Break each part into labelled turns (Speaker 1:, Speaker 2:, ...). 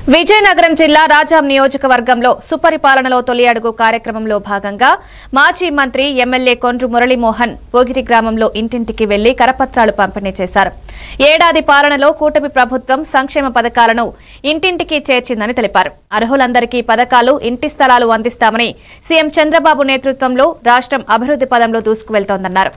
Speaker 1: విజయనగరం జిల్లా రాజాం నియోజకవర్గంలో సుపరిపాలనలో తొలి అడుగు కార్యక్రమంలో భాగంగా మాజీ మంత్రి ఎమ్మెల్యే కొండ్రు మురళీమోహన్ పోగిరి గ్రామంలో ఇంటింటికి వెళ్లి కరపత్రాలు పంపిణీ చేశారు. ఏడాది పాలనలో కూటమి ప్రభుత్వం సంక్షేమ పథకాలను ఇంటింటికి చేర్చిందని తెలిపారు. అర్హులందరికీ పథకాలు, ఇంటి స్థలాలు అందిస్తామని సీఎం చంద్రబాబు నేతృత్వంలో రాష్ట్రం అభివృద్ధి పదంలో దూసుకువెళ్తోందన్నారు.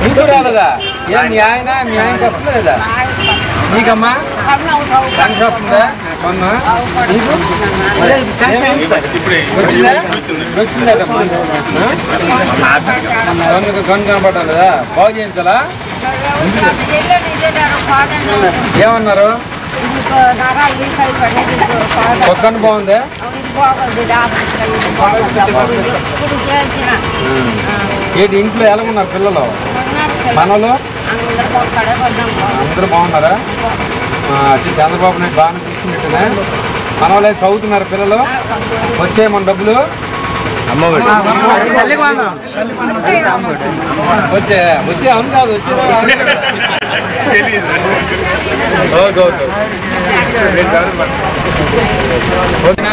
Speaker 2: నీకు రాలేదా? ఏం మీ ఆయనకి వస్తుందా లేదా? నీకమ్మా శాంక్షన్ వస్తుందా? మొన్న నీకు గన్ కనపడాలి బాగు చేయించాలా? ఏమన్నారు? ఒక్కను బాగుంది. ఏంటి ఇంట్లో ఎలా ఉన్నారు పిల్లలు, మనలు అందరూ బాగున్నారా? చంద్రబాబు నాయుడు బాగా చూసుకున్నట్టునే మన వాళ్ళే చదువుతున్నారు పిల్లలు. వచ్చే మన డబ్బులు వచ్చే అవును కాదు వచ్చే